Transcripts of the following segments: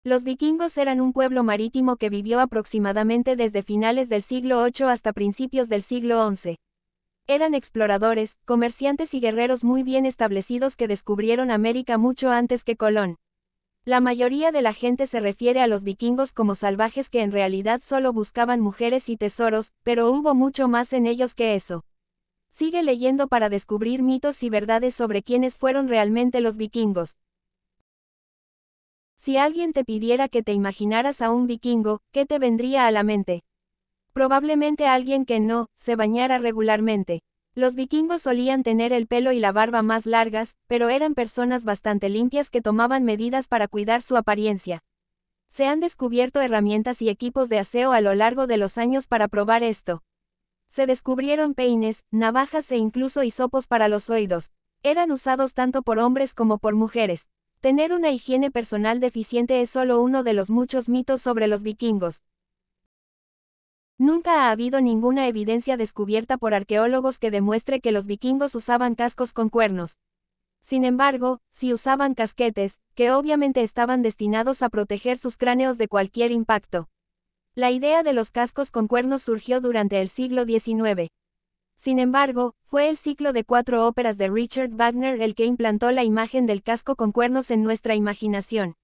Los vikingos eran un pueblo marítimo que vivió aproximadamente desde finales del siglo VIII hasta principios del siglo XI. Eran exploradores, comerciantes y guerreros muy bien establecidos que descubrieron América mucho antes que Colón. La mayoría de la gente se refiere a los vikingos como salvajes que en realidad solo buscaban mujeres y tesoros, pero hubo mucho más en ellos que eso. Sigue leyendo para descubrir mitos y verdades sobre quiénes fueron realmente los vikingos. Si alguien te pidiera que te imaginaras a un vikingo, ¿qué te vendría a la mente? Probablemente alguien que no se bañara regularmente. Los vikingos solían tener el pelo y la barba más largas, pero eran personas bastante limpias que tomaban medidas para cuidar su apariencia. Se han descubierto herramientas y equipos de aseo a lo largo de los años para probar esto. Se descubrieron peines, navajas e incluso hisopos para los oídos. Eran usados tanto por hombres como por mujeres. Tener una higiene personal deficiente es solo uno de los muchos mitos sobre los vikingos. Nunca ha habido ninguna evidencia descubierta por arqueólogos que demuestre que los vikingos usaban cascos con cuernos. Sin embargo, sí usaban casquetes, que obviamente estaban destinados a proteger sus cráneos de cualquier impacto. La idea de los cascos con cuernos surgió durante el siglo XIX. Sin embargo, fue el ciclo de 4 óperas de Richard Wagner el que implantó la imagen del casco con cuernos en nuestra imaginación.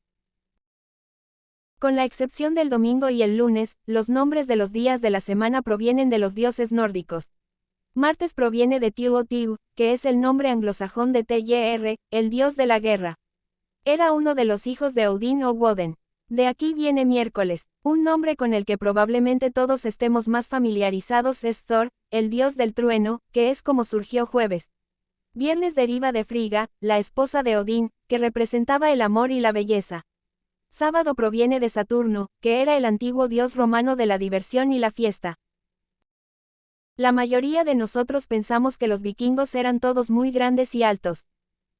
Con la excepción del domingo y el lunes, los nombres de los días de la semana provienen de los dioses nórdicos. Martes proviene de Tyr, que es el nombre anglosajón de Tyr, el dios de la guerra. Era uno de los hijos de Odín o Woden. De aquí viene miércoles, un nombre con el que probablemente todos estemos más familiarizados es Thor, el dios del trueno, que es como surgió jueves. Viernes deriva de Frigga, la esposa de Odín, que representaba el amor y la belleza. Sábado proviene de Saturno, que era el antiguo dios romano de la diversión y la fiesta. La mayoría de nosotros pensamos que los vikingos eran todos muy grandes y altos.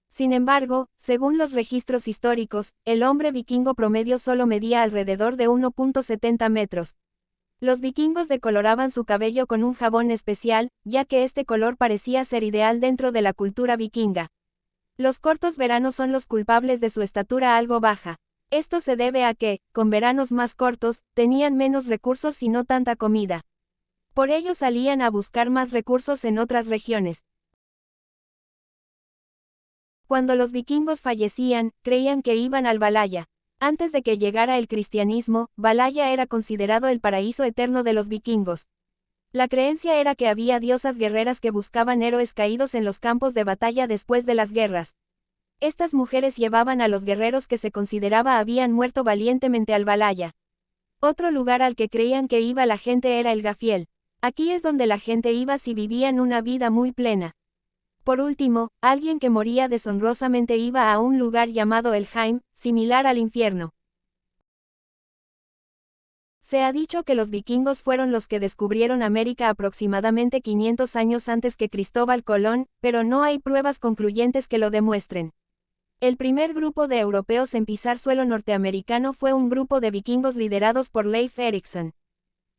Sin embargo, según los registros históricos, el hombre vikingo promedio solo medía alrededor de 1,70 metros. Los vikingos decoloraban su cabello con un jabón especial, ya que este color parecía ser ideal dentro de la cultura vikinga. Los cortos veranos son los culpables de su estatura algo baja. Esto se debe a que, con veranos más cortos, tenían menos recursos y no tanta comida. Por ello salían a buscar más recursos en otras regiones. Cuando los vikingos fallecían, creían que iban al Valhalla. Antes de que llegara el cristianismo, Valhalla era considerado el paraíso eterno de los vikingos. La creencia era que había diosas guerreras que buscaban héroes caídos en los campos de batalla después de las guerras. Estas mujeres llevaban a los guerreros que se consideraba habían muerto valientemente al Valhalla. Otro lugar al que creían que iba la gente era el Gafiel. Aquí es donde la gente iba si vivían una vida muy plena. Por último, alguien que moría deshonrosamente iba a un lugar llamado Helheim, similar al infierno. Se ha dicho que los vikingos fueron los que descubrieron América aproximadamente 500 años antes que Cristóbal Colón, pero no hay pruebas concluyentes que lo demuestren. El primer grupo de europeos en pisar suelo norteamericano fue un grupo de vikingos liderados por Leif Erikson.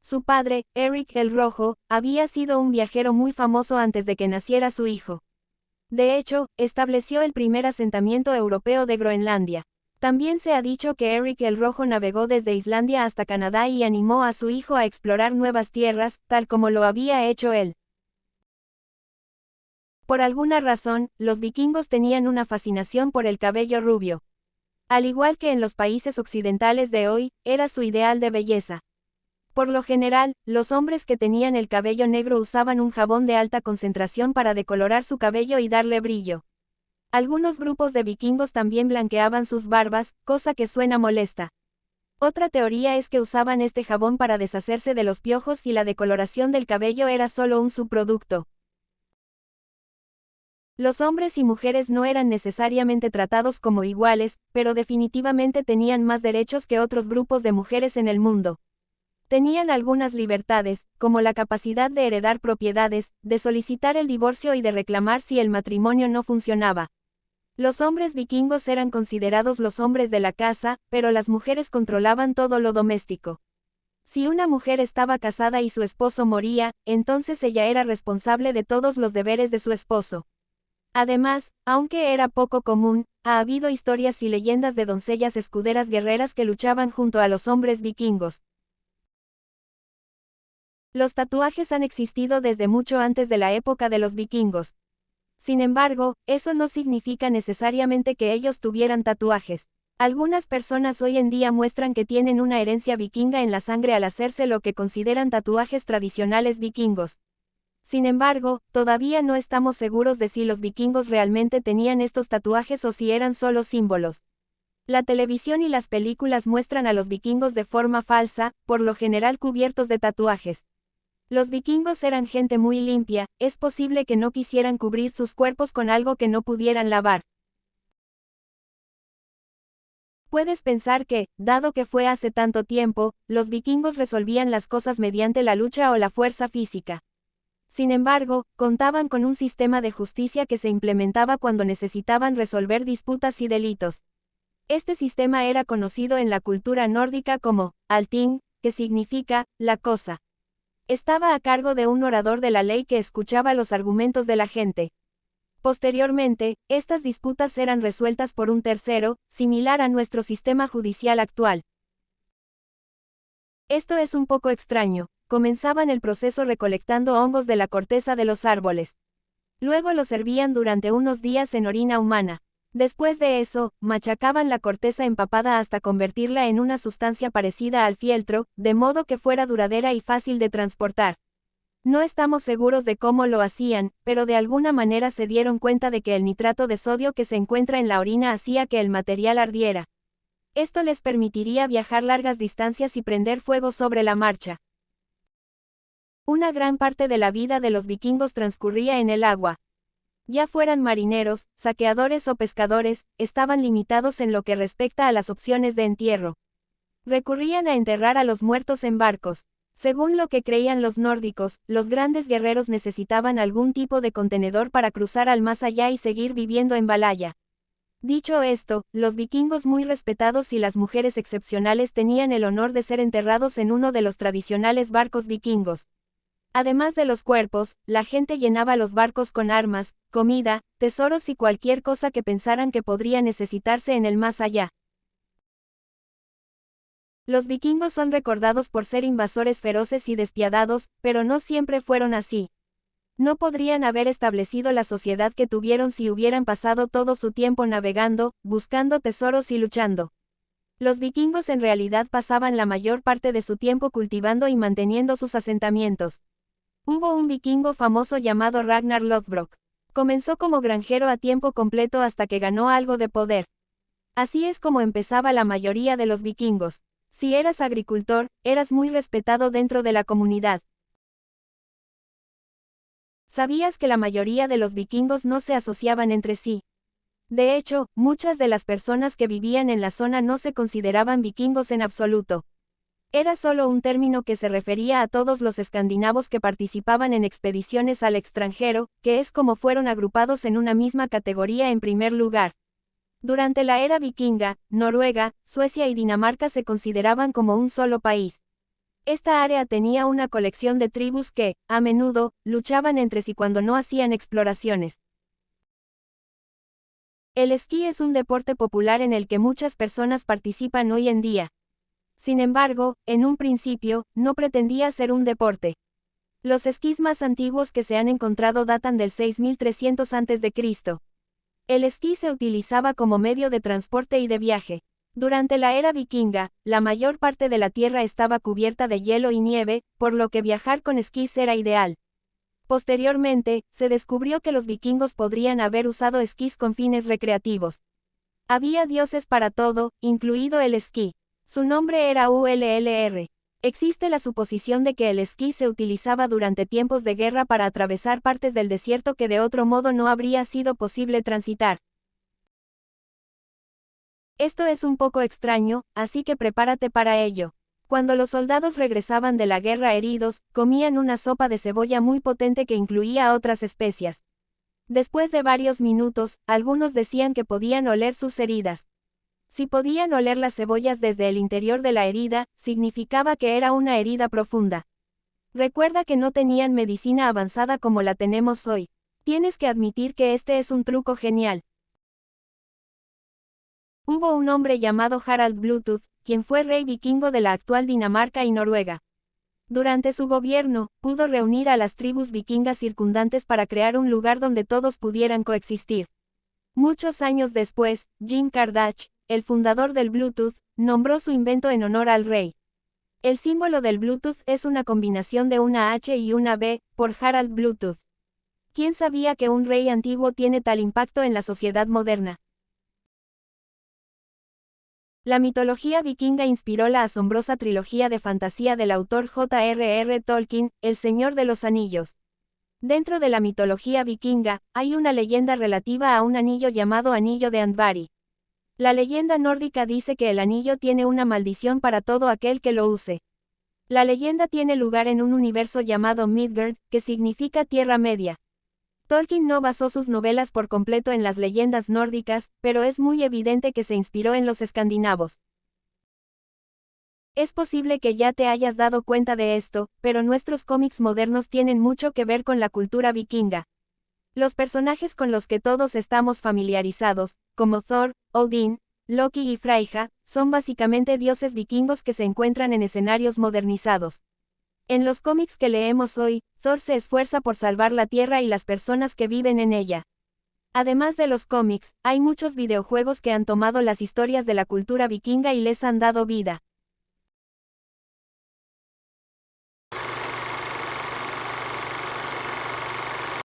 Su padre, Eric el Rojo, había sido un viajero muy famoso antes de que naciera su hijo. De hecho, estableció el primer asentamiento europeo de Groenlandia. También se ha dicho que Eric el Rojo navegó desde Islandia hasta Canadá y animó a su hijo a explorar nuevas tierras, tal como lo había hecho él. Por alguna razón, los vikingos tenían una fascinación por el cabello rubio. Al igual que en los países occidentales de hoy, era su ideal de belleza. Por lo general, los hombres que tenían el cabello negro usaban un jabón de alta concentración para decolorar su cabello y darle brillo. Algunos grupos de vikingos también blanqueaban sus barbas, cosa que suena molesta. Otra teoría es que usaban este jabón para deshacerse de los piojos y la decoloración del cabello era solo un subproducto. Los hombres y mujeres no eran necesariamente tratados como iguales, pero definitivamente tenían más derechos que otros grupos de mujeres en el mundo. Tenían algunas libertades, como la capacidad de heredar propiedades, de solicitar el divorcio y de reclamar si el matrimonio no funcionaba. Los hombres vikingos eran considerados los hombres de la casa, pero las mujeres controlaban todo lo doméstico. Si una mujer estaba casada y su esposo moría, entonces ella era responsable de todos los deberes de su esposo. Además, aunque era poco común, ha habido historias y leyendas de doncellas escuderas guerreras que luchaban junto a los hombres vikingos. Los tatuajes han existido desde mucho antes de la época de los vikingos. Sin embargo, eso no significa necesariamente que ellos tuvieran tatuajes. Algunas personas hoy en día muestran que tienen una herencia vikinga en la sangre al hacerse lo que consideran tatuajes tradicionales vikingos. Sin embargo, todavía no estamos seguros de si los vikingos realmente tenían estos tatuajes o si eran solo símbolos. La televisión y las películas muestran a los vikingos de forma falsa, por lo general cubiertos de tatuajes. Los vikingos eran gente muy limpia, es posible que no quisieran cubrir sus cuerpos con algo que no pudieran lavar. Puedes pensar que, dado que fue hace tanto tiempo, los vikingos resolvían las cosas mediante la lucha o la fuerza física. Sin embargo, contaban con un sistema de justicia que se implementaba cuando necesitaban resolver disputas y delitos. Este sistema era conocido en la cultura nórdica como Althing, que significa la cosa. Estaba a cargo de un orador de la ley que escuchaba los argumentos de la gente. Posteriormente, estas disputas eran resueltas por un tercero, similar a nuestro sistema judicial actual. Esto es un poco extraño. Comenzaban el proceso recolectando hongos de la corteza de los árboles. Luego los hervían durante unos días en orina humana. Después de eso, machacaban la corteza empapada hasta convertirla en una sustancia parecida al fieltro, de modo que fuera duradera y fácil de transportar. No estamos seguros de cómo lo hacían, pero de alguna manera se dieron cuenta de que el nitrato de sodio que se encuentra en la orina hacía que el material ardiera. Esto les permitiría viajar largas distancias y prender fuego sobre la marcha. Una gran parte de la vida de los vikingos transcurría en el agua. Ya fueran marineros, saqueadores o pescadores, estaban limitados en lo que respecta a las opciones de entierro. Recurrían a enterrar a los muertos en barcos. Según lo que creían los nórdicos, los grandes guerreros necesitaban algún tipo de contenedor para cruzar al más allá y seguir viviendo en Valhalla. Dicho esto, los vikingos muy respetados y las mujeres excepcionales tenían el honor de ser enterrados en uno de los tradicionales barcos vikingos. Además de los cuerpos, la gente llenaba los barcos con armas, comida, tesoros y cualquier cosa que pensaran que podría necesitarse en el más allá. Los vikingos son recordados por ser invasores feroces y despiadados, pero no siempre fueron así. No podrían haber establecido la sociedad que tuvieron si hubieran pasado todo su tiempo navegando, buscando tesoros y luchando. Los vikingos en realidad pasaban la mayor parte de su tiempo cultivando y manteniendo sus asentamientos. Hubo un vikingo famoso llamado Ragnar Lothbrok. Comenzó como granjero a tiempo completo hasta que ganó algo de poder. Así es como empezaba la mayoría de los vikingos. Si eras agricultor, eras muy respetado dentro de la comunidad. ¿Sabías que la mayoría de los vikingos no se asociaban entre sí? De hecho, muchas de las personas que vivían en la zona no se consideraban vikingos en absoluto. Era solo un término que se refería a todos los escandinavos que participaban en expediciones al extranjero, que es como fueron agrupados en una misma categoría en primer lugar. Durante la era vikinga, Noruega, Suecia y Dinamarca se consideraban como un solo país. Esta área tenía una colección de tribus que, a menudo, luchaban entre sí cuando no hacían exploraciones. El esquí es un deporte popular en el que muchas personas participan hoy en día. Sin embargo, en un principio, no pretendía ser un deporte. Los esquís más antiguos que se han encontrado datan del 6300 a.C. El esquí se utilizaba como medio de transporte y de viaje. Durante la era vikinga, la mayor parte de la tierra estaba cubierta de hielo y nieve, por lo que viajar con esquís era ideal. Posteriormente, se descubrió que los vikingos podrían haber usado esquís con fines recreativos. Había dioses para todo, incluido el esquí. Su nombre era Ullr. Existe la suposición de que el esquí se utilizaba durante tiempos de guerra para atravesar partes del desierto que de otro modo no habría sido posible transitar. Esto es un poco extraño, así que prepárate para ello. Cuando los soldados regresaban de la guerra heridos, comían una sopa de cebolla muy potente que incluía otras especias. Después de varios minutos, algunos decían que podían oler sus heridas. Si podían oler las cebollas desde el interior de la herida, significaba que era una herida profunda. Recuerda que no tenían medicina avanzada como la tenemos hoy. Tienes que admitir que este es un truco genial. Hubo un hombre llamado Harald Bluetooth, quien fue rey vikingo de la actual Dinamarca y Noruega. Durante su gobierno, pudo reunir a las tribus vikingas circundantes para crear un lugar donde todos pudieran coexistir. Muchos años después, Jim Kardach, el fundador del Bluetooth, nombró su invento en honor al rey. El símbolo del Bluetooth es una combinación de una H y una B, por Harald Bluetooth. ¿Quién sabía que un rey antiguo tiene tal impacto en la sociedad moderna? La mitología vikinga inspiró la asombrosa trilogía de fantasía del autor J.R.R. Tolkien, El Señor de los Anillos. Dentro de la mitología vikinga, hay una leyenda relativa a un anillo llamado Anillo de Andvari. La leyenda nórdica dice que el anillo tiene una maldición para todo aquel que lo use. La leyenda tiene lugar en un universo llamado Midgard, que significa Tierra Media. Tolkien no basó sus novelas por completo en las leyendas nórdicas, pero es muy evidente que se inspiró en los escandinavos. Es posible que ya te hayas dado cuenta de esto, pero nuestros cómics modernos tienen mucho que ver con la cultura vikinga. Los personajes con los que todos estamos familiarizados, como Thor, Odín, Loki y Freyja, son básicamente dioses vikingos que se encuentran en escenarios modernizados. En los cómics que leemos hoy, Thor se esfuerza por salvar la Tierra y las personas que viven en ella. Además de los cómics, hay muchos videojuegos que han tomado las historias de la cultura vikinga y les han dado vida.